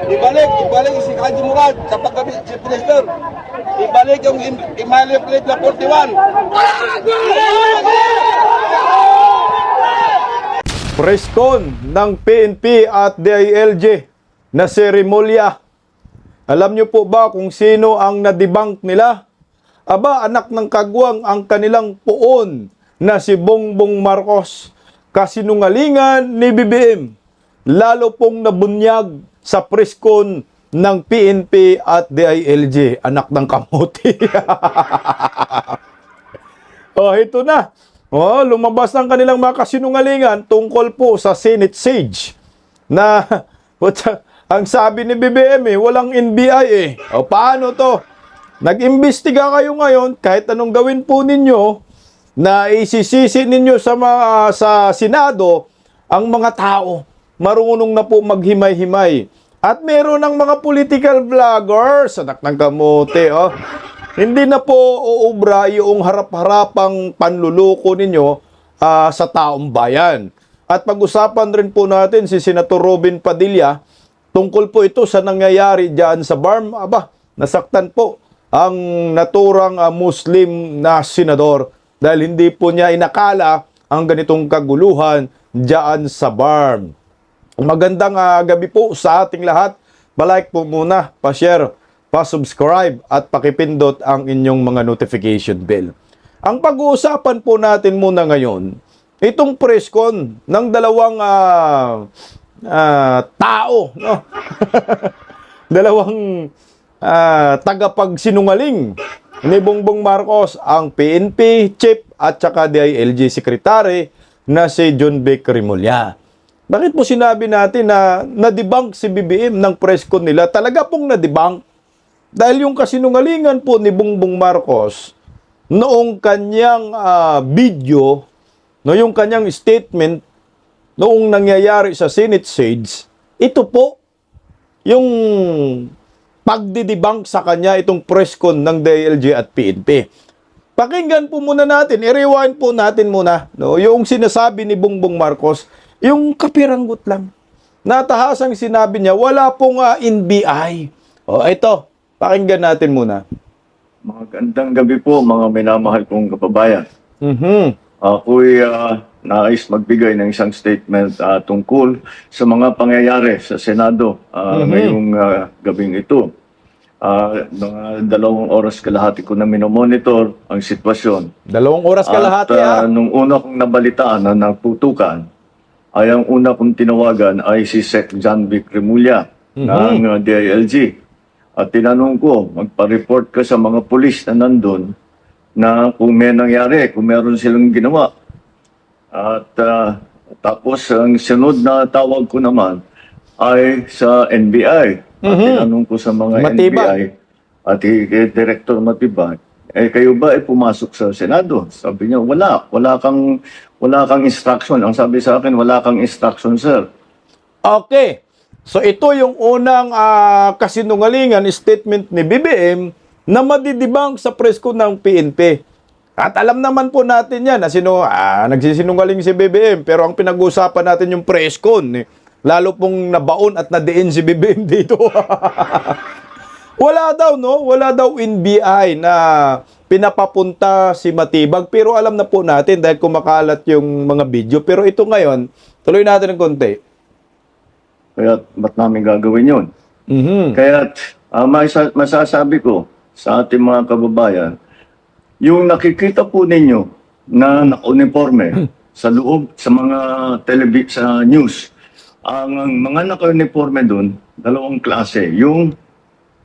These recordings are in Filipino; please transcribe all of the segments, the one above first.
Ibalik si Haji Murad sa pagkabit si Minister. Ibalik yung email plate na 41. Preskon ng PNP at DILG na si Remulla. Alam niyo po ba kung sino ang na-debunk nila? Aba, anak ng kagwang ang kanilang poon na si Bongbong Marcos. Kasinungalingan ni BBM. Lalo pong nabunyag sa preskon ng PNP at DILG. Anak ng kamuti. Oh, ito na. Oh, lumabas ng kanilang mga kasinungalingan tungkol po sa Senate Sage na ang sabi ni BBM walang NBI O paano to? Nag-imbestiga kayo ngayon kahit anong gawin po ninyo na isisisi ninyo sa Senado ang mga tao. Marunong na po maghimay-himay. At meron ng mga political vloggers, anak ng kamote, hindi na po uubra yung harap-harapang panluloko ninyo sa taong bayan. At pag-usapan rin po natin si Senator Robin Padilla tungkol po ito sa nangyayari dyan sa BARM. Aba, nasaktan po ang naturang Muslim na senador dahil hindi po niya inakala ang ganitong kaguluhan dyan sa BARM. Magandang gabi po sa ating lahat. Palike po muna, pa-share, pa-subscribe at pakipindot ang inyong mga notification bell. Ang pag-uusapan po natin muna ngayon, itong preskon ng dalawang tao, no? Dalawang tagapagsinungaling ni Bongbong Marcos, ang PNP chief at saka DILG secretary na si John Vic Remulla. Bakit po sinabi natin na na-debunk si BBM ng preskon nila? Talaga pong na-debunk. Dahil yung kasinungalingan po ni Bongbong Marcos noong kanyang video, no, yung kanyang statement noong nangyayari sa Senate Sage, ito po yung pagdidebunk sa kanya itong preskon ng DILG at PNP. Pakinggan po muna natin, i-rewind po natin muna, no, yung sinasabi ni Bongbong Marcos, yung kapiranggot lang. Natahasang sinabi niya, wala pong NBI. O, ito, pakinggan natin muna. Magandang gabi po, mga minamahal kong kababayan. Ako'y nais magbigay ng isang statement tungkol sa mga pangyayari sa Senado ngayong gabing ito. Mga 2 oras kalahati ko na minomonitor ang sitwasyon. 2 oras kalahati, nung una kong nabalitaan na nagputukan, ay ang una kong tinawagan ay si Sec. John Vic Remulla ng DILG. At tinanong ko, magpa-report ka sa mga pulis na nandun na kung may nangyari, kung meron silang ginawa. At tapos ang sunod na tawag ko naman ay sa NBI. At tinanong ko sa mga NBI at Director Matibag, kayo ba ay pumasok sa Senado? Sabi niya, wala kang instruction. Ang sabi sa akin, wala kang instruction, sir. Okay. So ito yung unang kasinungalingan statement ni BBM na madidibang sa preskon ng PNP. At alam naman po natin yan na nagsisinungaling si BBM, pero ang pinag-uusapan natin yung preskon. Lalo pong nabaon at nadiin si BBM dito. Wala daw NBI na pinapapunta si Matibag, pero alam na po natin dahil kumakalat yung mga video. Pero ito ngayon, tuloy natin ng konti. Kaya ba't namin gagawin yun? Kaya masasabi ko sa ating mga kababayan, yung nakikita po ninyo na naka-uniforme sa loob, sa mga sa news, ang mga naka-uniforme doon, 2 klase. Yung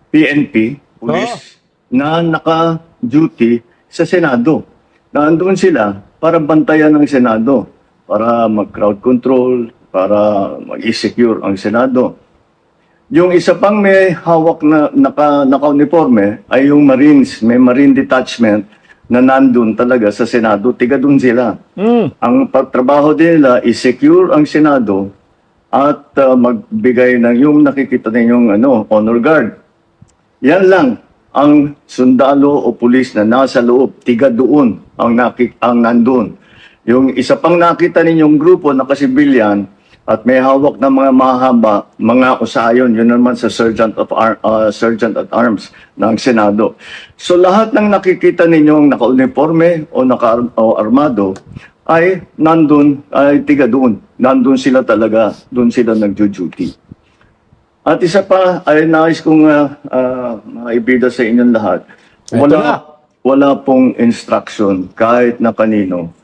PNP, police, na naka-duty sa Senado. Nandoon sila para bantayan ng Senado, para mag-crowd control, para mag-secure ang Senado. Yung isa pang may hawak na naka-uniforme ay yung Marines, may Marine Detachment na nandun talaga sa Senado, tiga dun sila. Ang pagtrabaho din nila is secure ang Senado at magbigay ng yung nakikita ninyong honor guard. Yan lang ang sundalo o pulis na nasa loob, tiga doon ang nandun. Yung isa pang nakita ninyong grupo na kasibilyan at may hawak na mga mahaba, mga usayon, yun naman sa Sergeant at Arms ng Senado. So lahat ng nakikita ninyong naka-uniforme o naka-armado ay nandun, ay tiga doon. Nandun sila talaga, doon sila nagjo-duty. At isa pa ay nais kong maibida sa inyong lahat. Wala pong instruction kahit na kanino.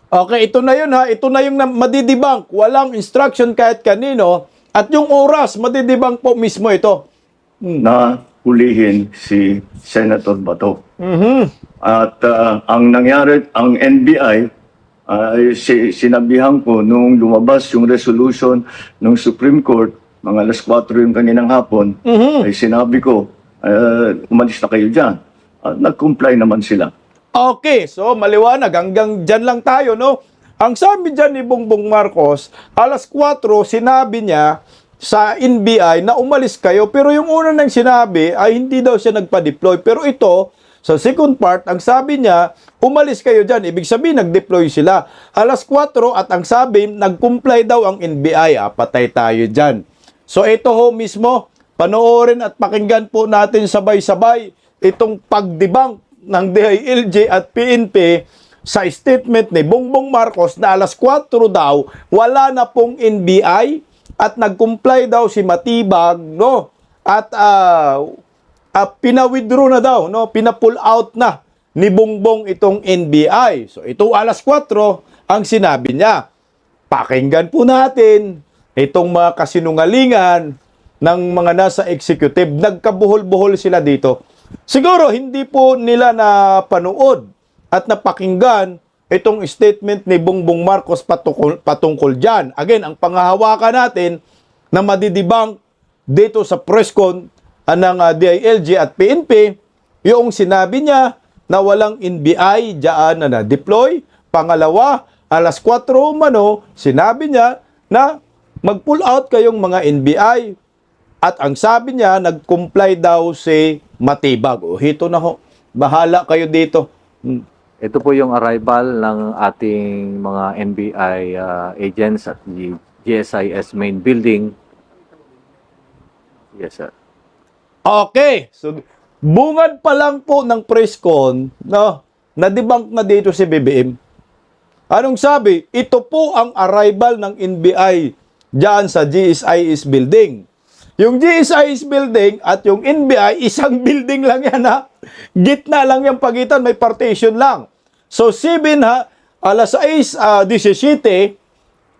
Okay, ito na yun ha. Ito na yung madidibang. Walang instruction kahit kanino. At yung oras, madidibang po mismo ito. Na hulihin si Senator Bato. At ang nangyari, ang NBI, sinabihan ko nung lumabas yung resolution ng Supreme Court, mga alas 4 yung kaninang hapon, ay sinabi ko, umalis na kayo dyan. Nag-comply naman sila. Okay, so maliwanag. Hanggang dyan lang tayo, no? Ang sabi dyan ni Bongbong Marcos, alas 4, sinabi niya sa NBI na umalis kayo. Pero yung una nang sinabi ay hindi daw siya nagpa-deploy. Pero ito, sa second part, ang sabi niya, umalis kayo dyan. Ibig sabihin, nag-deploy sila. Alas 4 at ang sabi, nag-comply daw ang NBI. Patay tayo dyan. So ito ho mismo, panoorin at pakinggan po natin sabay-sabay itong pagdibang ng DILG at PNP sa statement ni Bongbong Marcos na alas 4 daw, wala na pong NBI at nag-comply daw si Matibag, no? At pina-withdraw na daw, no? Pina-pull out na ni Bongbong itong NBI. So ito alas 4 ang sinabi niya. Pakinggan po natin itong mga kasinungalingan ng mga nasa executive. Nagkabuhol-buhol sila dito. Siguro hindi po nila napanood at napakinggan itong statement ni Bongbong Marcos patungkol dyan. Again, ang panghahawakan natin na madidibang dito sa presscon ng DILG at PNP, yung sinabi niya na walang NBI dyan na na-deploy. Pangalawa, alas 4 umano, sinabi niya na mag-pull out kayong mga NBI. At ang sabi niya, nag-comply daw si Matibag. O, hito na ho. Bahala kayo dito. Ito po yung arrival ng ating mga NBI agents at the GSIS main building. Yes, sir. Okay. So, bungad pa lang po ng presscon, no, na-debunk na dito si BBM. Anong sabi? Ito po ang arrival ng NBI dyan sa GSIS building. Yung GSIS building at yung NBI, isang building lang yan ha. Gitna lang yung pagitan, may partition lang. So 7 ha, alas 6:17,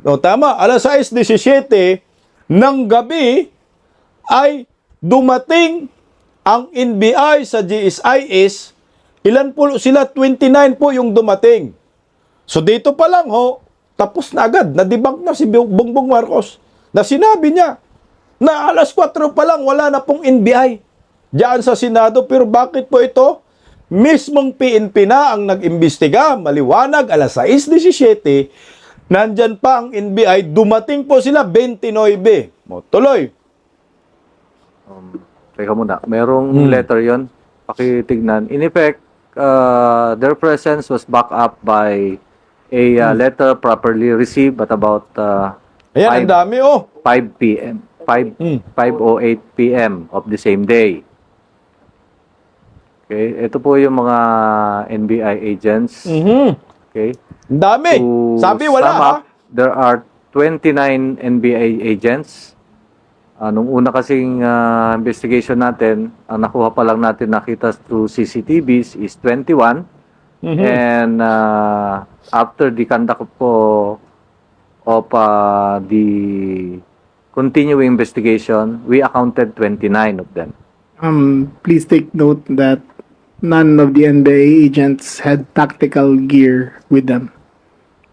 no, tama, alas 6:17 ng gabi ay dumating ang NBI sa GSIS. Ilan po sila? 29 po yung dumating. So dito pa lang ho, tapos na agad, na-debunk na si Bongbong Marcos na sinabi niya na alas 4 pa lang, wala na pong NBI diyan sa Senado. Pero bakit po ito? Mismong PNP na ang nag-imbestiga. Maliwanag, alas 6:17, nandyan pa ang NBI. Dumating po sila 29. Tuloy. Teka muna. Merong letter yon. Pakitignan. In effect, their presence was backed up by a letter properly received at about Ayan, ang dami 5 p.m. 5:08 p.m. of the same day. Okay, ito po yung mga NBI agents. Okay. Ang dami. To Sabi wala sum up, there are 29 NBI agents. Nung una kasing investigation natin, ang nakuha pa lang natin nakita through CCTVs is 21. And after the conduct of the continuing investigation, we accounted 29 of them. Please take note that none of the NBI agents had tactical gear with them.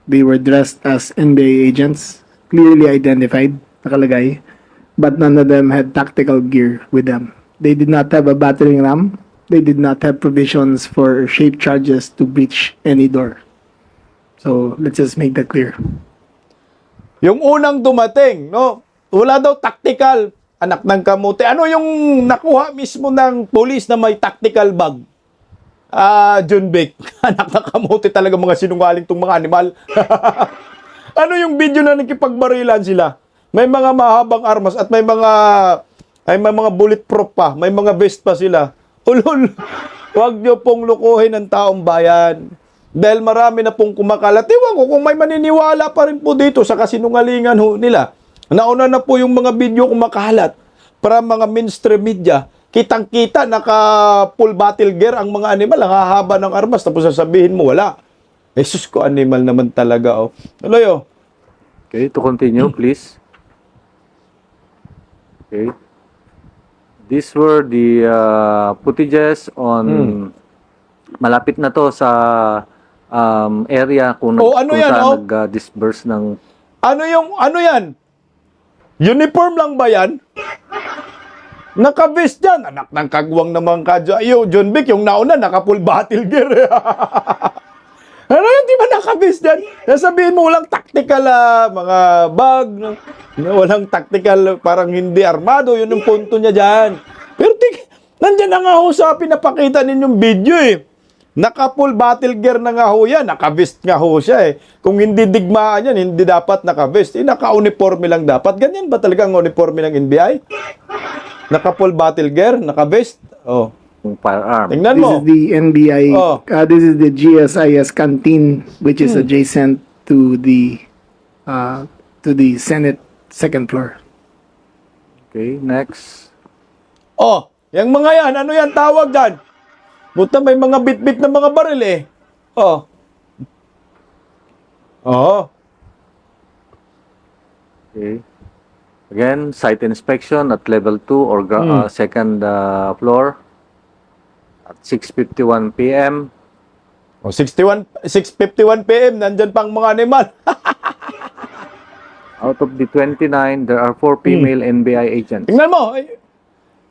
They were dressed as NBI agents, clearly identified, nakalagay, but none of them had tactical gear with them. They did not have a battering ram. They did not have provisions for shape charges to breach any door. So, let's just make that clear. Yung unang dumating, no? Wala daw tactical, anak ng kamote. Ano yung nakuha mismo ng police na may tactical bag? John Beck, anak ng kamote talaga, mga sinungaling tong mga animal. Ano yung video na nakipagbarilan sila? May mga mahabang armas at may mga bulletproof pa, may mga vest pa sila. Ulol, huwag niyo pong lukuhin ang taong bayan. Dahil marami na pong kumakalat. Ewan ko kung may maniniwala pa rin po dito sa kasinungalingan nila. Nauna na po yung mga video kumakalat para mga mainstream media. Kitang-kita, naka full battle gear ang mga animal, ang hahaba ng armas, tapos sasabihin mo, wala. Jesus ko, animal naman talaga, oh. Tuloy, oh. Okay, to continue, please. Okay. These were the footages on malapit na to sa area kung, Oh, ano kung yan, saan oh? nag-disperse ng Ano yan? Uniform lang ba yan? Naka-vest yan. Anak ng kagwang naman ka dyan. Yo, John Vic, yung nauna, naka-full battle gear. Ano yun, di ba naka-vest yan? Sasabihin mo, walang tactical, mga bag. Walang tactical, parang hindi armado. Yun yung punto niya dyan. Pero nandyan na nga ho sa pinapakita ninyong video eh. Naka-full battle gear na nga ho yan. Naka-vest nga ho siya eh. Kung hindi digmaan yan, hindi dapat naka-vest. Naka-uniforme lang dapat. Ganyan ba talaga ang uniforme ng NBI? Naka-full battle gear, naka-vest. Oh. firearm. Tingnan This mo. is the NBI. Oh. This is the GSIS canteen, which is adjacent to the Senate second floor. Okay, next. Oh, yung mga yan, ano yan tawag dyan? Buta may mga bit-bit na mga baril eh. Oh. Oh. Okay. Again, site inspection at level 2 or second floor at 6:51 p.m. Oh, 6:51 p.m. nandyan pang mga animal. Out of the 29, there are 4 female NBI agents. Tingnan mo. Ay,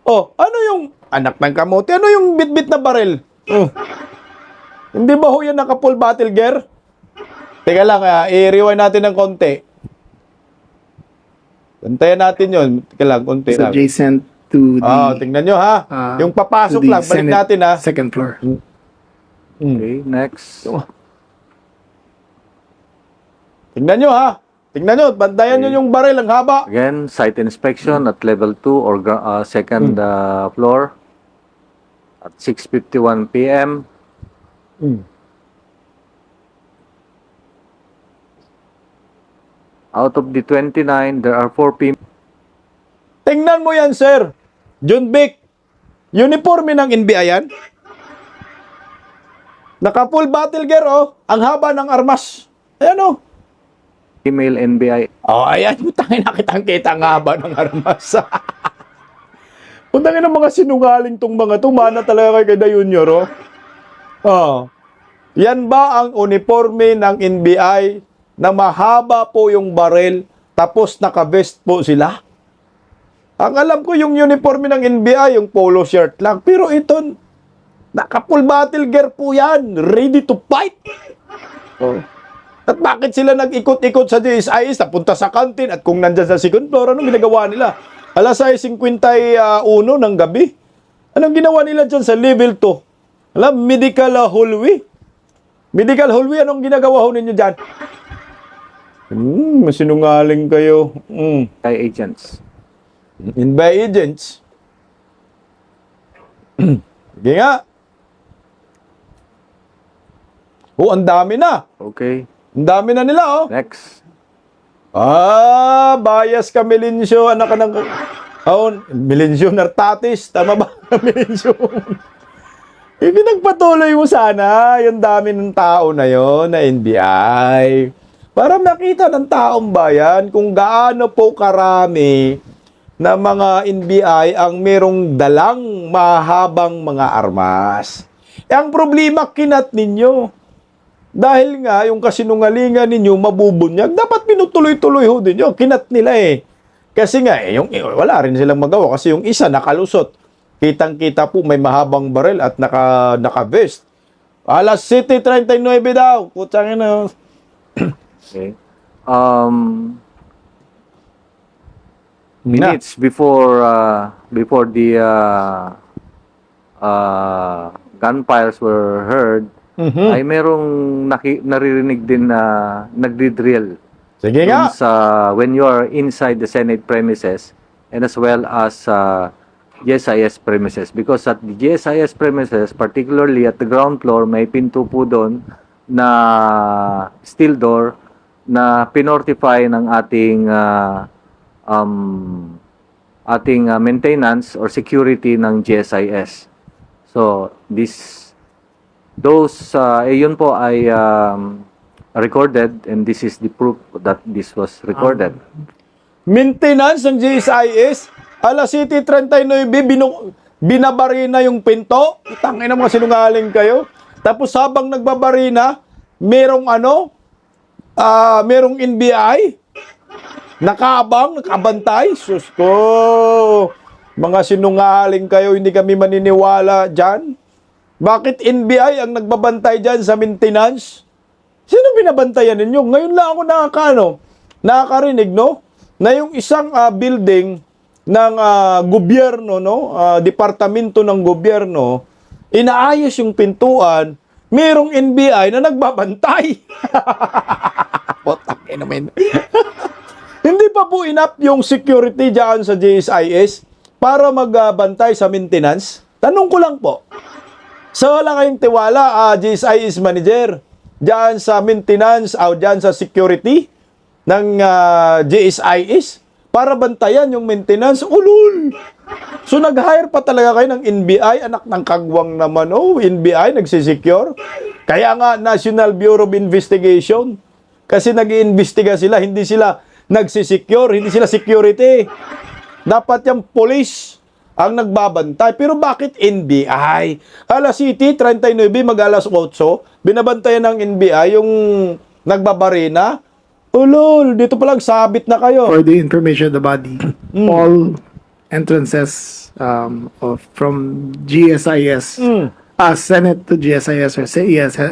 oh, ano yung anak ng kamote? Ano yung bit-bit na baril? Oh. Hindi ba ho yan naka-full battle gear? Teka lang, i-rewind natin ng konti. Bantayan natin yun. Teka lang, konti It's lang. adjacent to the Tingnan nyo ha. Yung papasok to the lang, balik Senate natin ha. second floor. Okay, next. Tingnan nyo ha. Tingnan nyo, bantayan nyo yung baril, ang haba. Again, site inspection at level 2 or second floor at 6:51 p.m. Out of the 29, there are 4 female. Tingnan mo yan, sir. John Vic, uniforme ng NBI yan. Naka-full battle gear, oh. Ang haba ng armas. Ayan, oh. Female NBI. Oh, ayan. Putangin na kitang-kita ang haba ng armas. Putangin ang mga sinungaling tong mga tumana talaga kay Kada Junior, oh. Oh. Yan ba ang uniforme ng NBI na mahaba po yung baril tapos naka-vest po sila? Ang alam ko yung uniforme ng NBI, yung polo shirt lang. Pero ito, naka-full battle gear po yan. Ready to fight. Oh. At bakit sila nag-ikot-ikot sa GSIS, napunta sa kantin, at kung nandyan sa second floor, anong ginagawa nila? Alas 6:51 ng gabi. Anong ginawa nila dyan sa level 2? Alam, medical hallway. Medical hallway, anong ginagawa ho ninyo dyan? Masinungaling kayo. Agents. NBI agents. Sige nga. Oh, ang dami na. Okay, Ang dami na nila, oh. next. Bias ka, Melencio. Anak ka ng... Oh, Melencio Nartatis. Tama ba? Melencio. Ipinagpatuloy mo sana yung dami ng tao na yon na NBI. Para makita ng taong bayan kung gaano po karami na mga NBI ang merong dalang mahabang mga armas. Ang problema, kinat ninyo. Dahil nga, yung kasinungalingan ninyo mabubunyag, dapat pinutuloy-tuloy ho din yun. Kinat nila eh. Kasi nga, wala rin silang magawa. Kasi yung isa nakalusot. Kitang-kita po may mahabang baril at naka-vest. Alas 7:39 daw. Putang ina. Okay. Minutes before the gunfires were heard, ay merong naririnig din na nagdi-drill Sige nga. dun sa when you are inside the Senate premises and as well as GSIS premises, because at the GSIS premises, particularly at the ground floor, may pinto po doon na steel door na pinortify ng ating maintenance or security ng GSIS. So yun po ay recorded, and this is the proof that this was recorded. Maintenance ng GSIS, alas 7:39, binabari na yung pinto. Tangin na mga sinungaling kayo. Tapos habang nagbabari na, merong NBI, nakabantay. Sus ko, mga sinungaling kayo, hindi kami maniniwala dyan. Bakit NBI ang nagbabantay dyan sa maintenance? Sino binabantayan ninyo? Ngayon lang ako nakakarinig, no? Na yung isang building ng gobyerno, no? Departamento ng gobyerno, inaayos yung pintuan, merong NBI na nagbabantay. Potang naman. Hindi pa po enough yung security dyan sa GSIS para magbantay sa maintenance? Tanong ko lang po. So, wala kayong tiwala, GSIS manager, dyan sa maintenance o dyan sa security ng GSIS para bantayan yung maintenance? Ulul! So, nag-hire pa talaga kayo ng NBI, anak ng kagwang naman, NBI, nagsisecure. Kaya nga, National Bureau of Investigation. Kasi nag-iimbestiga sila, hindi sila nagsisecure, hindi sila security. Dapat yung police ang nagbabantay. Pero bakit NBI? Alas 7:39, mag-alas 8, binabantayan ng NBI yung nagbabarena. Ulol, dito palang sabit na kayo. For the information of the body, all entrances from GSIS, Senate to GSIS, or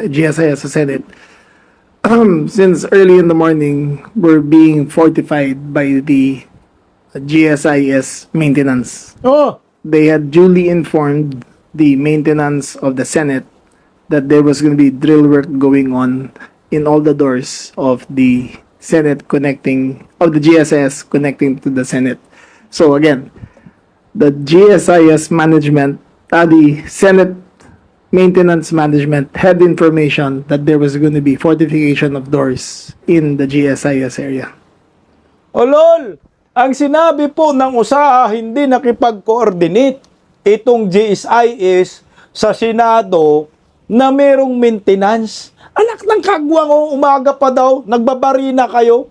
GSIS to Senate, since early in the morning, were being fortified by the GSIS maintenance. Oh, They had duly informed the maintenance of the Senate that there was going to be drill work going on in all the doors of the Senate of the GSIS connecting to the Senate. So again, the GSIS management, the Senate maintenance management had information that there was going to be fortification of doors in the GSIS area. ulol! Ang sinabi po ng usaha, hindi nakipag-coordinate itong GSIS sa Senado na merong maintenance. Anak ng kagwang, umaga pa daw, nagbabarina kayo.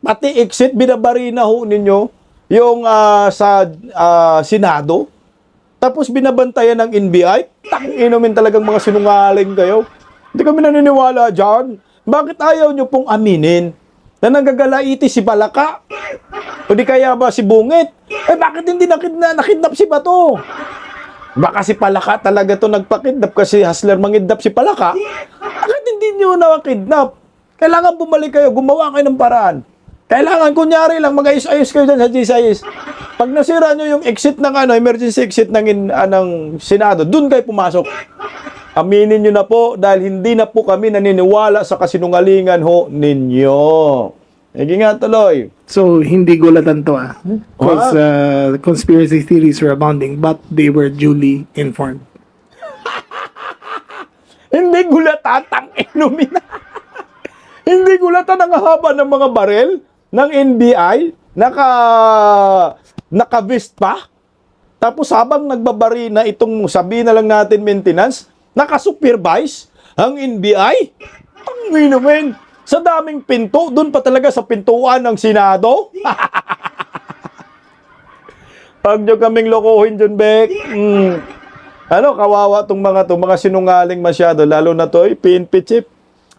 Pati exit, binabarina ho ninyo yung sa Senado. Tapos binabantayan ng NBI. Inumin talagang mga sinungaling kayo. Hindi kami naniniwala dyan. Bakit ayaw nyo pong aminin na nanggagalaiti si Balaka? O di kaya ba si Bungit? Bakit hindi nakidnap si Bato? Baka si Palaka talaga to nagpakidnap kasi hustler mangidnap si Palaka. Bakit hindi nyo nakidnap? Kailangan bumalik kayo, gumawa kayo ng paraan. Kailangan, kunyari lang, mag-ayos-ayos kayo dyan sa GSIS. Pag nasira nyo yung exit ng emergency exit ng Senado, dun kayo pumasok. Aminin nyo na po dahil hindi na po kami naniniwala sa kasinungalingan ho ninyo. Sige nga tuloy. So, hindi gulatan to because conspiracy theories were abounding, but they were duly informed. Hindi gulatan, tang-inumin. Hindi gulatan ang haba ng mga barel ng NBI, naka-vest pa. Tapos habang nagbabari na itong sabihin na lang natin maintenance, naka-supervise ang NBI. Ang naman. Sa daming pinto, doon pa talaga sa pintuan ng Senado. Huwag nyo kaming lokohin dyan, Bek. Kawawa tong mga sinungaling masyado, lalo na to, PNP chief.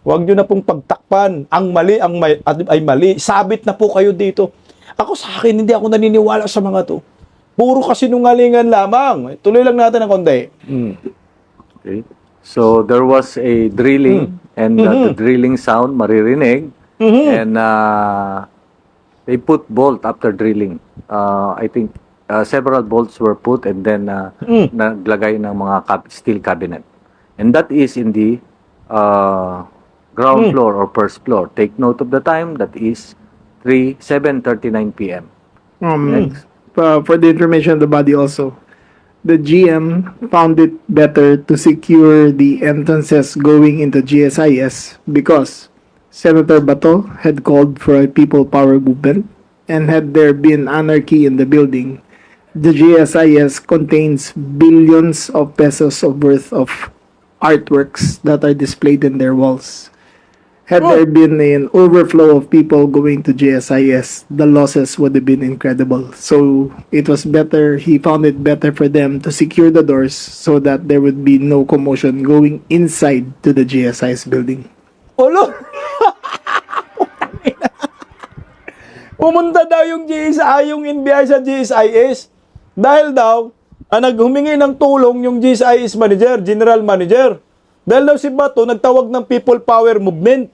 Huwag nyo na pong pagtakpan. Ang mali ay mali. Sabit na po kayo dito. Ako sa akin, hindi ako naniniwala sa mga to. Puro kasinungalingan lamang. Tuloy lang natin ang konti. Okay. So there was a drilling and the drilling sound maririnig and they put bolt after drilling. I think several bolts were put and then naglagay ng mga steel cabinet. And that is in the ground floor or first floor. Take note of the time, that is 7:39 p.m. For the information of the body also, the GM found it better to secure the entrances going into GSIS because Senator Bato had called for a people power movement, and had there been anarchy in the building, the GSIS contains billions of pesos of worth of artworks that are displayed in their walls. Had there been an overflow of people going to GSIS, the losses would have been incredible. So it was better, he found it better for them to secure the doors so that there would be no commotion going inside to the GSIS building. Ulo! Pumunta daw yung GSI, yung NBI sa GSIS dahil daw naghumingi ng tulong yung GSIS manager, general manager. Dahil daw si Bato nagtawag ng People Power Movement.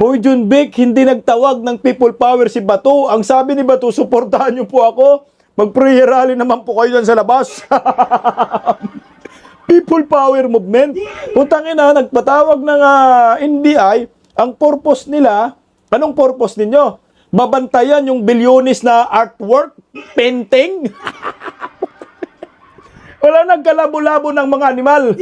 Hoy Junbic, hindi nagtawag ng People Power si Bato. Ang sabi ni Bato, suportahan niyo po ako. Mag-prayer rally naman po kayo dyan sa labas. People Power Movement. Putang ina, nagpatawag ng NBI. Ang purpose nila, anong purpose ninyo? Babantayan yung bilyonis na artwork, painting. Wala nagkalabo-labo ng mga animal.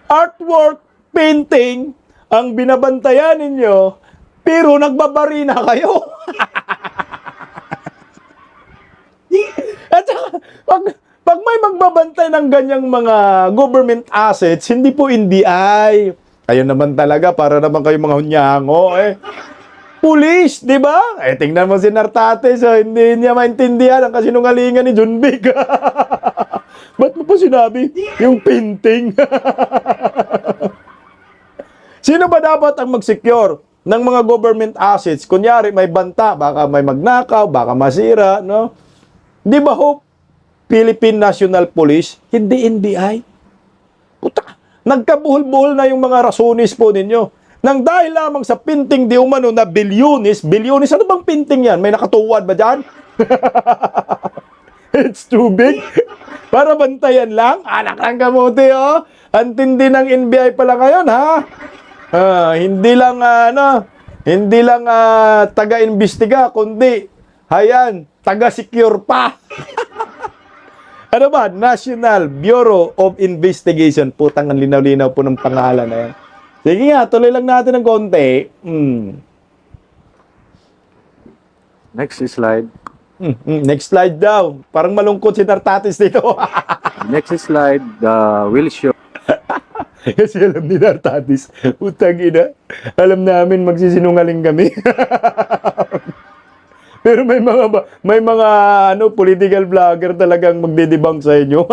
Artwork, painting, ang binabantayan ninyo, pero nagbabari na kayo. At saka, pag may magbabantay ng ganyang mga government assets, hindi po NBI. Ayun naman talaga, para naman kayo mga hunyango, Police, di ba? Tingnan mo si Nartate, so hindi niya maintindihan ang kasinungalingan ni Junbic. Ba't mo pa sinabi? Yung painting. Sino ba dapat ang mag-secure ng mga government assets? Kunyari, may banta, baka may magnakaw, baka masira, no? Di ba, Hope? Philippine National Police, hindi NBI. Puta, nagkabuhol-buhol na yung mga rasonis po ninyo. Nang dahil lamang sa pinting di umano na bilyonis, ano bang pinting yan? May nakatuwad ba dyan? It's too big. Para bantayan lang? Anak ng kamuti, oh. Ang tindi ng NBI pala ngayon, ha? Hindi lang, hindi lang taga-imbestiga, kundi, taga-secure pa. Ano ba? National Bureau of Investigation. Putang, ang linaw-linaw po ng pangalan na yan. Sige nga, tuloy lang natin ng konti. Next slide. Next slide daw. Parang malungkot si Nartatis dito. Next slide will show Kasi alam ni Nartatis, utang ina, alam namin magsisinungaling kami. Pero may mga political vlogger talagang magdedebunk sa inyo.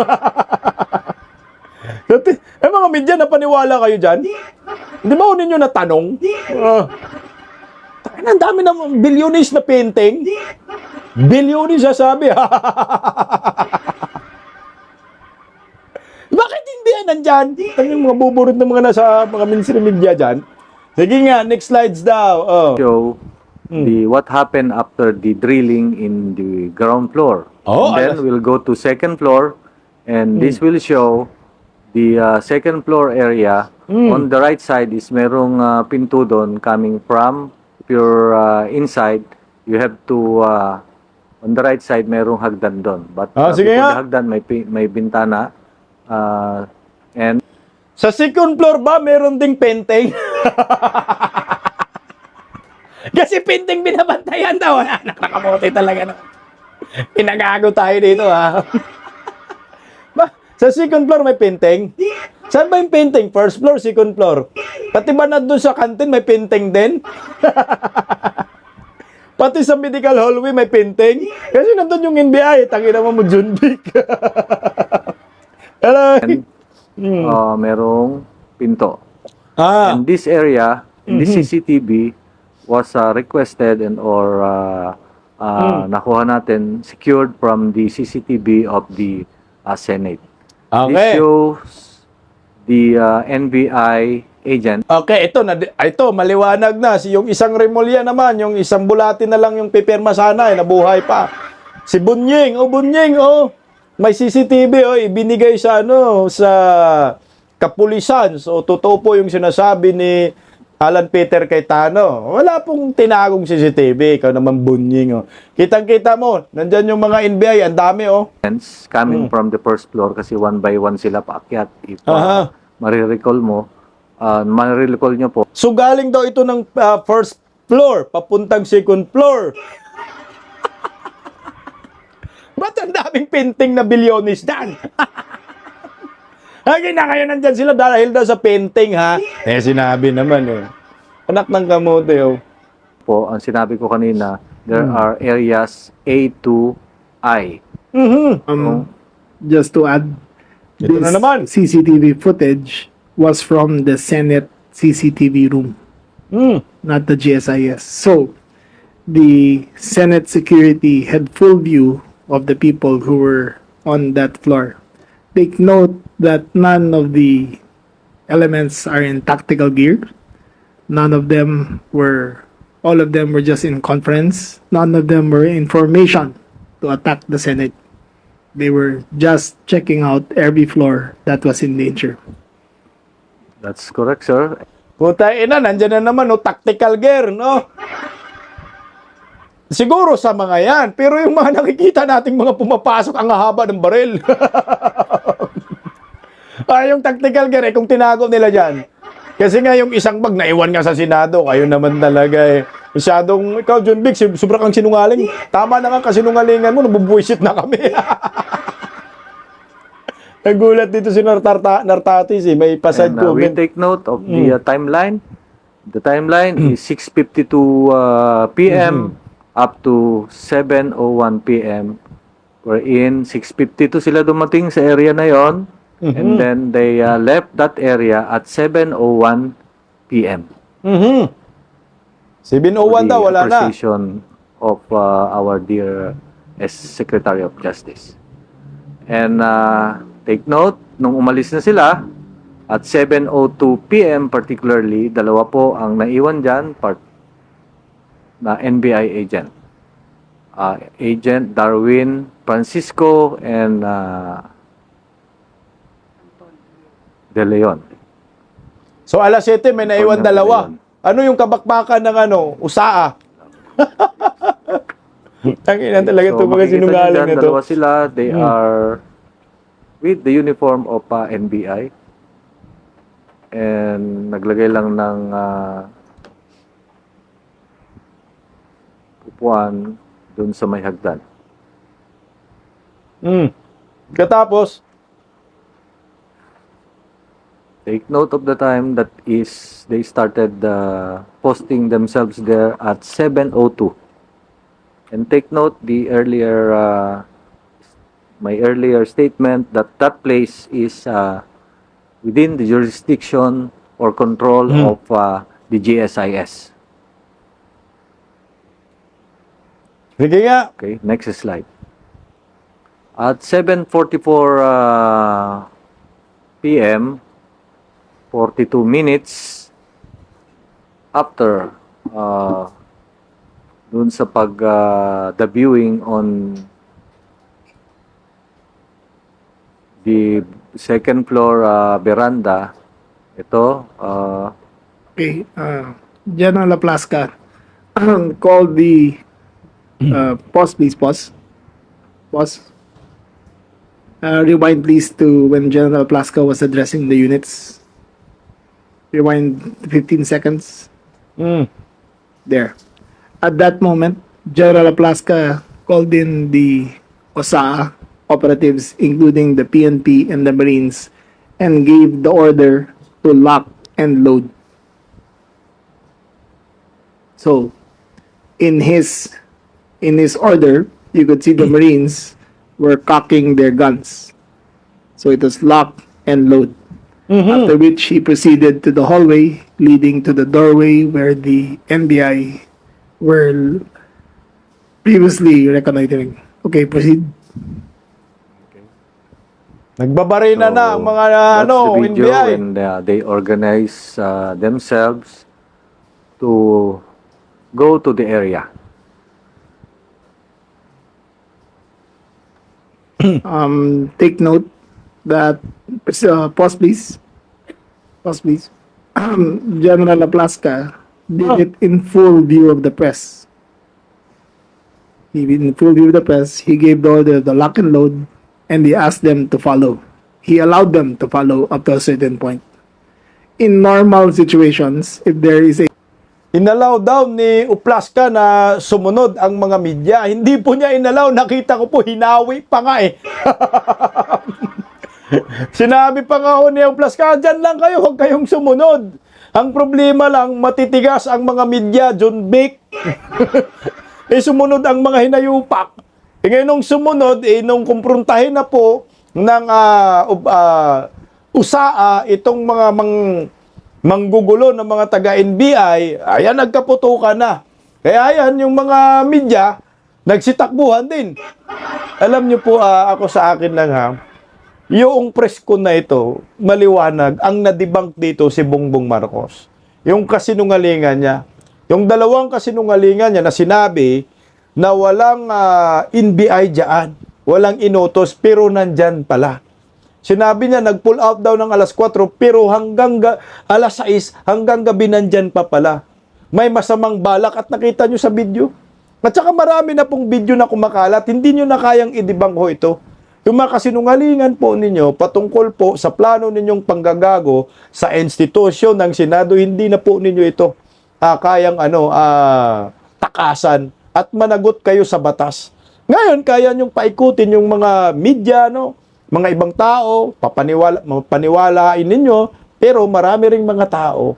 Mga media, napaniwala kayo dyan? Hindi ba ninyo natanong? Ang dami ng bilyonis na painting. Bilyonis sasabi. Bakit hindi yan nandyan? Yung mga buburot ng mga nasa mga mainstream media dyan. Sige nga, next slides daw. show what happened after the drilling in the ground floor. Oh, And then we'll go to second floor, and this will show the second floor area. On the right side is merong pinto doon coming from, if you're inside, you have to, on the right side merong hagdan doon. But sige before nga. the hagdan may bintana. And Sa second floor ba, meron ding painting? Kasi painting binabantayan daw. Nakakamote talaga. Pinagago tayo dito, ha? Sa second floor may painting? Saan ba yung painting? First floor, second floor? Pati ba na doon sa canteen may painting din? Pati sa medical hallway may painting? Kasi nandun yung NBI, tangina mo Junbic. Hello? merong pinto. Hmm. And this area, the CCTV was requested or nakuha natin, secured from the CCTV of the Senate. This Okay. shows the NBI agent. Okay, ito maliwanag na. Yung isang Remulla naman, yung isang bulati na lang yung pipirma sana, nabuhay pa. Si Bunying, may CCTV, ibinigay sa sa kapulisan. So totoo po yung sinasabi ni Alan Peter Cayetano. Wala pong tinagong CCTV. Ikaw naman bunying. Oh. Kitang-kita mo, nandyan yung mga NBI. Ang dami, oh. Coming from the first floor kasi one by one sila paakyat. If Aha. marirecall mo, marirecall nyo po, So, galing daw ito ng first floor, papuntang second floor. Ba't ang daming painting na bilyonis dyan? Ay, na kayo nandyan sila dahil daw sa painting, ha? Eh, sinabi naman, eh. Anak ng kamote, oh. ang sinabi ko kanina, there are areas A to I. Just to add, Ito na naman. CCTV footage was from the Senate CCTV room, not the GSIS. So, the Senate security had full view of the people who were on that floor. Take note that none of the elements are in tactical gear. All of them were just in conference. None of them were in formation to attack the Senate. They were just checking out every floor that was in danger. That's correct, sir. Puta ina, nandyan na naman, no? Tactical gear, no? Siguro sa mga yan. Pero yung mga nakikita nating mga pumapasok, ang haba ng baril. Yung tactical gear, kung tinago nila dyan. Kasi nga yung isang bag naiwan nga sa Senado, kayo naman talaga eh. Masyadong, ikaw John Vic, sobra kang sinungaling. Tama na nga kasinungalingan mo, nabubuisit na kami. Nagulat dito si Nartatis eh, may pasad And, we comment. take note of the timeline. The timeline is 6:52 p.m. up to 7:01 p.m. Wherein 6:52 sila dumating sa area na yon. And then they left that area at 7:01 p.m. 701 daw, wala na. Appreciation of our dear Secretary of Justice. And take note, nung umalis na sila, at 7:02 p.m. particularly, dalawa po ang naiwan dyan, na NBI agent. Agent Darwin Francisco and De Leon. So alas 7 may naiwan Antonio dalawa. Leon. Ano yung kabakbakan ng USAA? Tangina talaga ito, mga makikita nyo sinungaling dyan, na ito. dalawa sila, they are with the uniform of NBI. And naglagay lang ng upuan dun sa may hagdan. Katapos, Take note of the time that is they started posting themselves there at 7:02. And take note the earlier my earlier statement that that place is within the jurisdiction or control of the GSIS. sige nga. Okay, next slide. At 7:44 p.m., 42 minutes after dun sa the viewing on the second floor veranda, ito, Okay, General Laplasca called the pause, please, pause. Pause. Rewind, please, to when General Plaska was addressing the units. Rewind 15 seconds. There. At that moment, General Plaska called in the OSA operatives, including the PNP and the Marines, and gave the order to lock and load. So, in his order, you could see the Marines were cocking their guns. So it was lock and load. After which he proceeded to the hallway leading to the doorway where the NBI were previously reconnoitering. Okay, proceed. Nagbabarina na ang mga that's the video NBI. and they organize themselves to go to the area. Take note that pause, please. Pause, please. General Aplaska did it in full view of the press. In full view of the press, he gave the order the lock and load, and he asked them to follow. He allowed them to follow up to a certain point. In normal situations, if there is a Inalaw daw ni Uplaska na sumunod ang mga media. Hindi po niya inalaw. Nakita ko po, hinawi pa nga eh. Sinabi pa nga ho ni Uplaska, dyan lang kayo, huwag kayong sumunod. Ang problema lang, matitigas ang mga media, John Vic. Sumunod ang mga hinayupak. Ngayon nung sumunod, nung kumprontahin na po ng USAA, itong mga manggugulo ng mga taga-NBI, ayan, nagkaputukan na. Kaya ayan, yung mga media, nagsitakbuhan din. Alam niyo po, ako sa akin lang ha, yung press ko na ito, maliwanag, ang nadibang dito si Bongbong Marcos. Yung kasinungalingan niya. Yung dalawang kasinungalingan niya na sinabi na walang NBI dyan, walang inutos, pero nandyan pala. Sinabi niya, nag-pull out daw ng alas 4, pero hanggang alas 6, hanggang gabi nandyan pa pala. May masamang balak at nakita nyo sa video. At saka marami na pong video na kumakalat, hindi nyo na kayang idibangho ito. Yung mga kasinungalingan po ninyo, patungkol po sa plano ninyong panggagago sa institusyon ng Senado, hindi na po ninyo ito kayang takasan at managot kayo sa batas. Ngayon, kaya nyong paikutin yung mga media, mga ibang tao, paniwalain ninyo, pero marami ring mga tao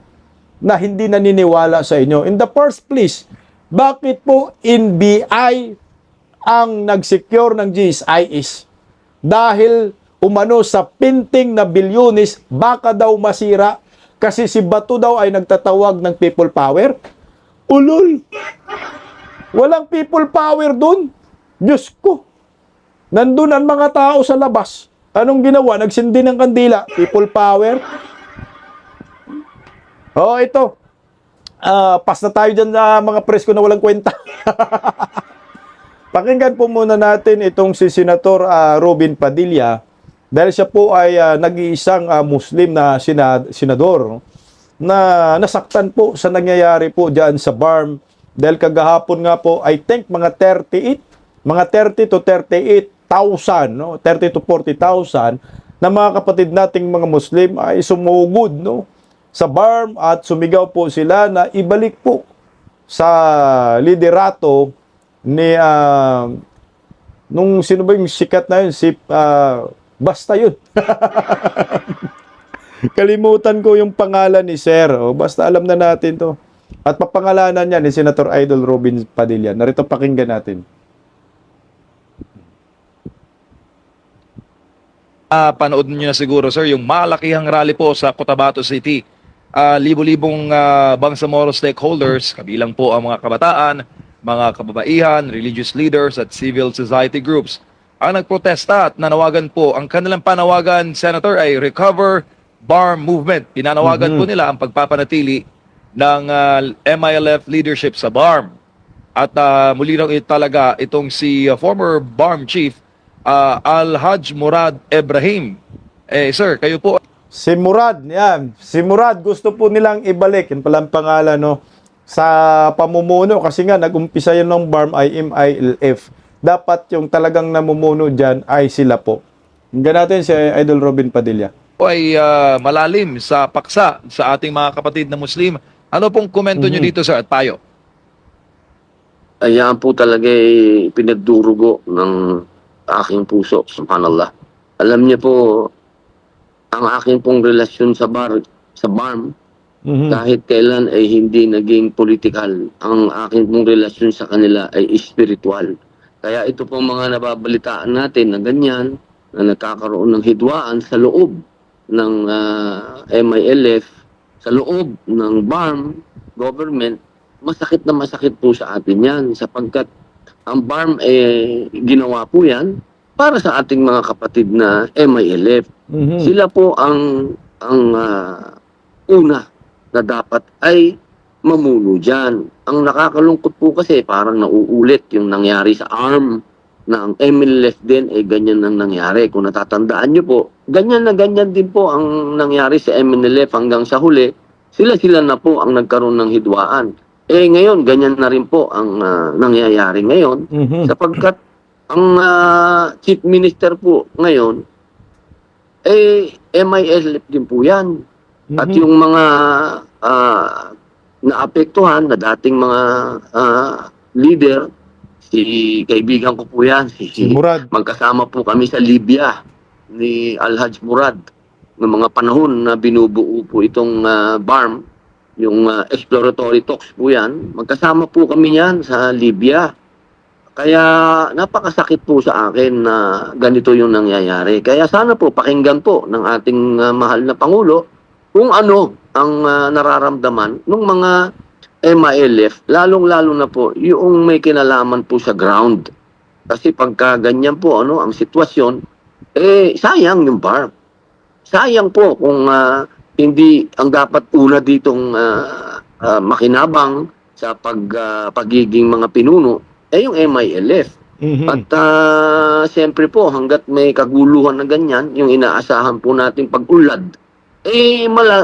na hindi naniniwala sa inyo. In the first place, bakit po NBI ang nag-secure ng GSIS? Dahil umano sa pinting na bilyones, baka daw masira kasi si Bato daw ay nagtatawag ng people power. Ulol! Walang people power dun. Diyos ko! Nandun ang mga tao sa labas. Anong ginawa? Nagsindi ng kandila. People power. Ito. Pas na tayo dyan sa mga press ko na walang kwenta. Pakinggan po muna natin itong si Senator Robin Padilla dahil siya po ay nag-iisang Muslim na senador na nasaktan po sa nangyayari po dyan sa BARM dahil kagahapon nga po I think mga 30 to 38,000, 30 to 40,000 na mga kapatid nating mga Muslim ay sumugod sa BARM at sumigaw po sila na ibalik po sa liderato ni nung sino ba yung sikat na yun? Basta yun. Kalimutan ko yung pangalan ni Sir. Basta alam na natin to. At papangalanan niya ni Senator Idol Robin Padilla. Narito pakinggan natin. Panood niyo na siguro, sir, yung malakihang rally po sa Cotabato City. Libo-libong Bangsamoro stakeholders, kabilang po ang mga kabataan, mga kababaihan, religious leaders at civil society groups ang nagprotesta at nanawagan po. Ang kanilang panawagan, Senator, ay Recover BARM Movement. Pinanawagan po nila ang pagpapanatili ng MILF leadership sa BARM. At muli lang talaga itong si former BARM chief Al-Haj Murad Ibrahim. Sir, kayo po. Si Murad, yan. Si Murad, gusto po nilang ibalik. Yan pala ang pangalan, sa pamumuno. Kasi nga, nag-umpisa yun ng BARM ay MILF. Dapat yung talagang namumuno dyan ay sila po. Hinggan natin si Idol Robin Padilla. Ay malalim sa paksa sa ating mga kapatid na Muslim. Ano pong komento nyo dito, sir, at payo? Ayan po talaga pinagdurugo ng aking puso, subhanallah. Alam niyo po, ang aking pong relasyon sa BARM, kahit kailan ay hindi naging political. Ang aking pong relasyon sa kanila ay spiritual. Kaya ito pong mga nababalitaan natin na ganyan, na nagkakaroon ng hidwaan sa loob ng MILF, sa loob ng BARM government, masakit na masakit po sa atin yan sapagkat ang BARM ginawa po yan para sa ating mga kapatid na MILF. Sila po ang una na dapat ay mamuno dyan. Ang nakakalungkot po kasi parang nauulit yung nangyari sa ARM na ang MILF din ganyan ang nangyari. Kung natatandaan nyo po, ganyan na ganyan din po ang nangyari sa MILF hanggang sa huli. sila-sila na po ang nagkaroon ng hidwaan. Ngayon, ganyan na rin po ang nangyayari ngayon sapagkat ang Chief Minister po ngayon, MILF din po yan. At yung mga naapektuhan na dating mga leader, si kaibigan ko po yan, Si Murad. magkasama po kami sa Libya ni Alhaj Murad ng mga panahon na binubuo po itong BARM, yung exploratory talks po yan. Magkasama po kami yan sa Libya. Kaya napakasakit po sa akin na ganito yung nangyayari. Kaya sana po pakinggan po ng ating mahal na Pangulo kung ano ang nararamdaman ng mga MILF, lalong-lalo na po yung may kinalaman po sa ground. Kasi pagka ganyan po ang sitwasyon, sayang yung BARM. Sayang po kung hindi ang dapat una ditong makinabang sa pagiging mga pinuno, yung MILF. At siyempre po, hanggat may kaguluhan na ganyan, yung inaasahan po natin pag-ulad,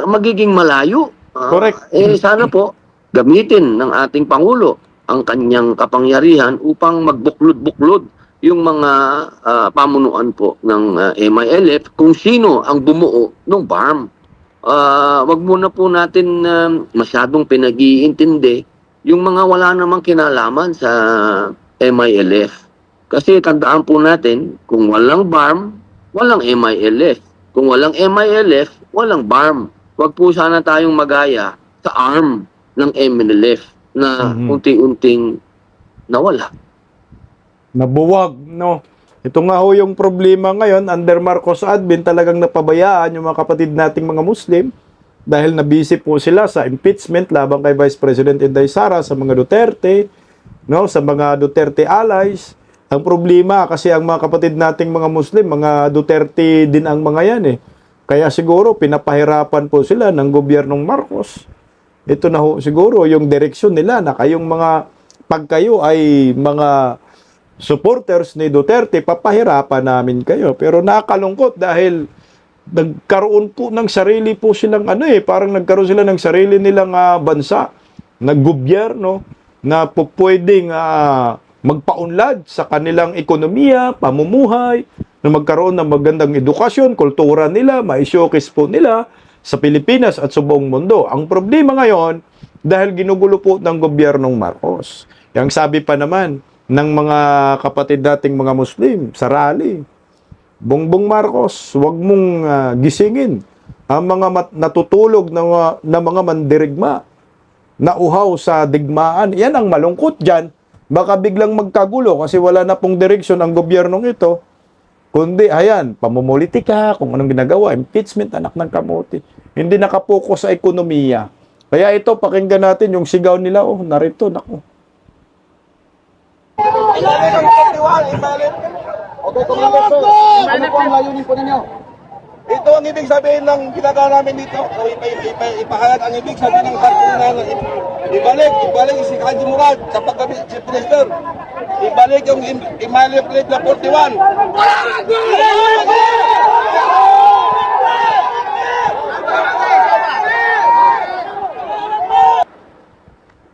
magiging malayo. Correct. Sana po, gamitin ng ating Pangulo ang kanyang kapangyarihan upang magbuklod-buklod yung mga pamunuan po ng MILF kung sino ang bumuo ng BARM. Wag muna po natin masyadong pinag-iintindi yung mga wala namang kinalaman sa MILF. Kasi tandaan po natin, kung walang BARM, walang MILF. Kung walang MILF, walang BARM. Wag po sana tayong magaya sa arm ng MILF na unti-unting nawala. Nabuwag, no? Ito nga ho yung problema ngayon, under Marcos admin, talagang napabayaan yung mga kapatid nating mga Muslim dahil nabisi po sila sa impeachment laban kay Vice President Inday Sara sa mga Duterte, no? Sa mga Duterte allies. Ang problema kasi ang mga kapatid nating mga Muslim, mga Duterte din ang mga yan eh. Kaya siguro pinapahirapan po sila ng gobyernong Marcos. Ito na ho siguro yung direksyon nila na kayong mga pagkayo ay mga supporters ni Duterte, papahirapan namin kayo. Pero nakalungkot dahil nagkaroon po ng sarili po silang parang nagkaroon sila ng sarili nilang bansa, na gobyerno na po pwedeng magpaunlad sa kanilang ekonomiya, pamumuhay, na magkaroon ng magandang edukasyon, kultura nila, ma-showcase po nila sa Pilipinas at sa buong mundo. Ang problema ngayon, dahil ginugulo po ng gobyernong Marcos. Yang sabi pa naman ng mga kapatid nating mga Muslim sa rally, Bongbong Marcos, huwag mong gisingin ang mga natutulog na mga mandirigma na uhaw sa digmaan. Yan ang malungkot dyan. Baka biglang magkagulo kasi wala na pong direksyon ang gobyernong ito. Kundi, ayan, pamumulitika, kung anong ginagawa, impeachment, anak ng kamote. Hindi nakapokus sa ekonomiya. Kaya ito, pakinggan natin yung sigaw nila. Narito, naku. Ilalim ng 41, ibalit. Okay, Commander Sir, ano po ang layunin po ninyo? Ito ang ibig sabihin ng ginagawa namin dito. So, ipahayag ang ibig sabihin ng kartunan. Ibalik si Haji Murad sa pagkabi Chief Minister. Ibalik yung MILF Grade na 41.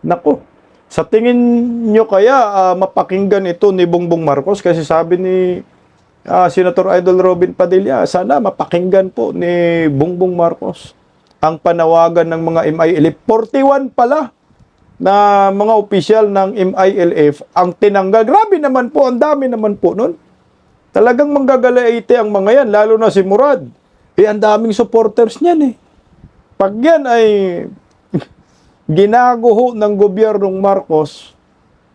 Naku, sa tingin nyo kaya mapakinggan ito ni Bongbong Marcos? Kasi sabi ni Senator Idol Robin Padilla, sana mapakinggan po ni Bongbong Marcos ang panawagan ng mga MILF. 41 pala na mga opisyal ng MILF ang tinanggal. Grabe naman po, ang dami naman po nun. Talagang manggagalaite ang mga yan, lalo na si Murad. Ang daming supporters niyan eh. Pag yan ay ginaguho ng gobyernong Marcos,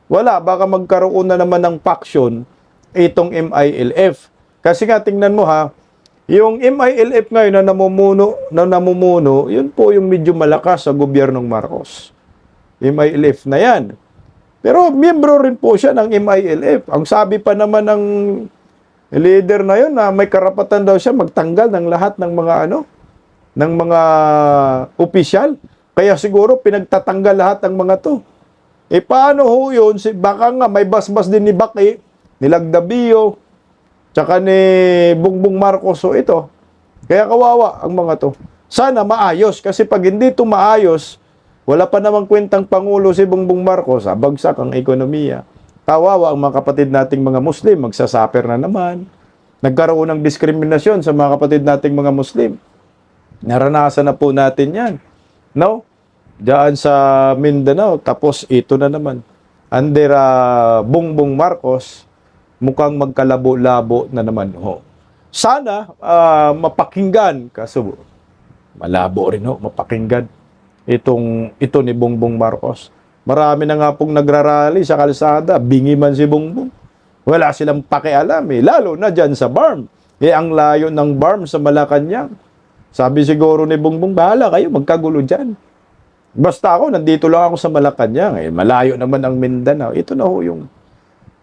wala, baka magkaroon na naman ng faction itong MILF. Kasi nga, tingnan mo ha, yung MILF ngayon na namumuno, yun po yung medyo malakas sa gobyernong Marcos. MILF na yan. Pero miyembro rin po siya ng MILF. Ang sabi pa naman ng leader na yun na may karapatan daw siya magtanggal ng lahat ng mga ng mga opisyal. Kaya siguro pinagtatanggal lahat ng mga to. Paano ho yun? Baka nga may basbas din ni Baki, ni Lagdabio, tsaka ni Bongbong Marcos ito. Kaya kawawa ang mga to. Sana maayos. Kasi pag hindi ito maayos, wala pa namang kwentang Pangulo si Bongbong Marcos, bagsak ang ekonomiya. Kawawa ang mga kapatid nating mga Muslim, magsasaper na naman. Nagkaroon ng diskriminasyon sa mga kapatid nating mga Muslim. Naranasan na po natin yan. No? Diyan sa Mindanao, tapos ito na naman. Under Bongbong Marcos, mukhang magkalabo-labo na naman. Ho. Sana mapakinggan, kaso malabo rin ho, mapakinggan ito ni Bongbong Marcos. Marami na nga pong nagrarally sa kalsada, bingi man si Bongbong. Wala silang pakialam lalo na dyan sa BARM. Ang layo ng BARM sa Malacanang. Sabi siguro ni Bongbong, bahala kayo, magkagulo dyan. Basta ako, nandito lang ako sa Malacanang. Malayo naman ang Mindanao. Ito na ho yung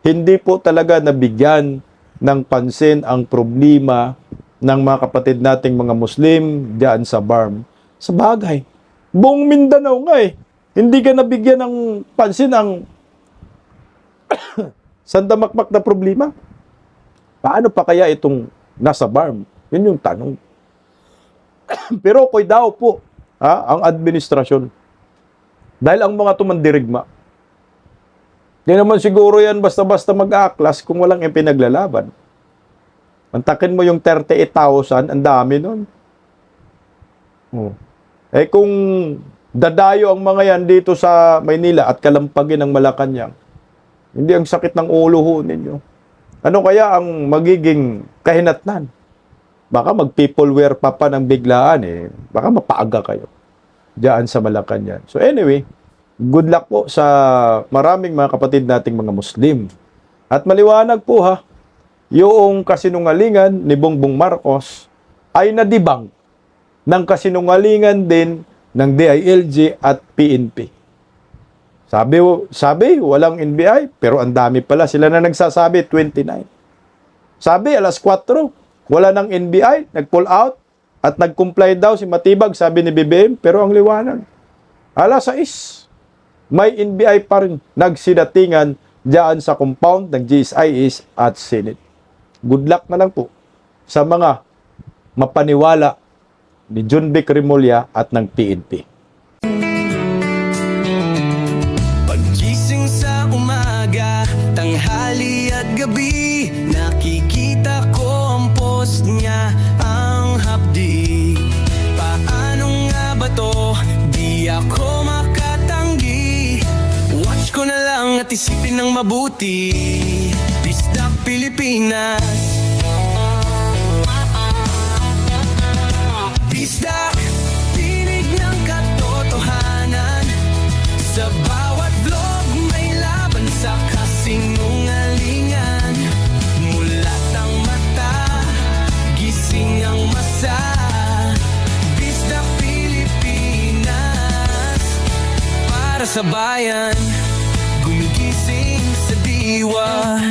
hindi po talaga nabigyan ng pansin ang problema ng mga kapatid nating mga Muslim dyan sa BARM. Sa bagay, buong Mindanao nga hindi ka nabigyan ng pansin ang sandamakmak na problema. Paano pa kaya itong nasa BARM? Yun yung tanong. Pero ko'y daw po ang administrasyon. Dahil ang mga tumandirigma, di naman siguro yan basta-basta mag-aaklas kung walang ipinaglalaban. Mantakin mo yung 38,000, ang dami nun. Kung dadayo ang mga yan dito sa Maynila at kalampagin ng Malacanang, hindi ang sakit ng ulo ho ninyo. Ano kaya ang magiging kahinatnan? Baka mag-peopleware pa ng biglaan Baka mapaaga kayo diyan sa Malacanang. So anyway, good luck po sa maraming mga kapatid nating mga Muslim. At maliwanag po yung kasinungalingan ni Bongbong Marcos ay nadibang ng kasinungalingan din ng DILG at PNP. Sabi, walang NBI, pero ang dami pala. Sila na nagsasabi, 29. Sabi, alas 4, wala ng NBI, nag-pull out, at nag-comply daw si Matibag, sabi ni BBM, pero ang liwanag. Alas 6, may NBI pa rin nagsidatingan diyan sa compound ng GSIS at Senate. Good luck na lang po sa mga mapaniwala ni John Vic Remulla at ng PNP. Pagising sa umaga, tanghali at gabi, nakikita ko ang post niya, ang hapdi. Paano nga ba to? Di ako makatanggi. Watch ko na lang at isipin ng mabuti. Bisdak Pilipinas. Bisdak, tinig ng katotohanan. Sa bawat vlog may laban sa kasinungalingan. Mulat ang mata, gising ang masa. Bisdak Pilipinas, para sa bayan, gumigising sa diwa.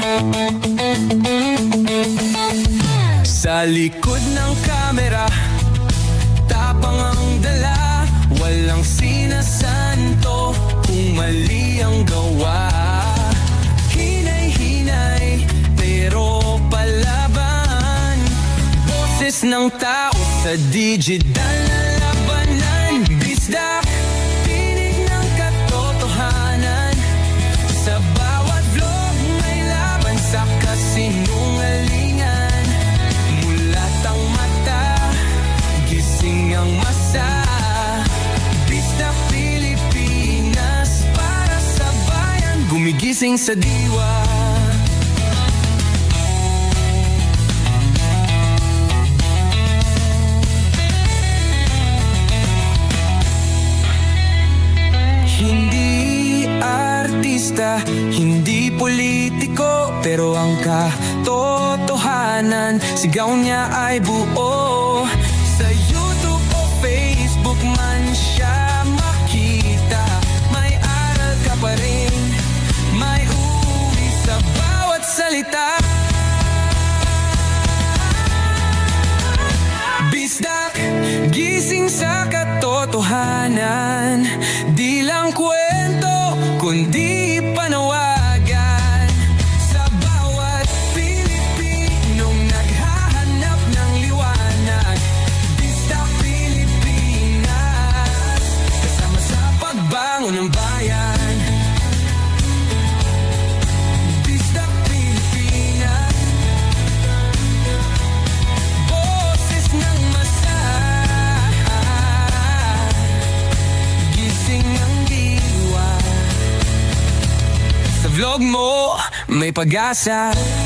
Sa likod ng kamera, tapang ang dala, walang sinasanto kung mali ang gawa. Hinay-hinay, pero palaban. Boses ng tao sa digital na labanan. Bisdak, tinig ng katotohanan. Sa bawat vlog may laban sa kasinungalingan. Mulat ang mata, gising ang masa. Bisdak Pilipinas, para sa bayan, gumigising sa diwa. Hindi artista, hindi politiko, pero ang katotohanan, sigaw niya ay buo. Sa YouTube o Facebook man siya makita, may aral ka pa rin, may uwi sa bawat salita. Bisdak, gising sa katotohanan, di lang kwento, kundi panawagan. Sa bawat Pilipinong naghahanap ng liwanag, Bisdak vlog mo may pag-asa.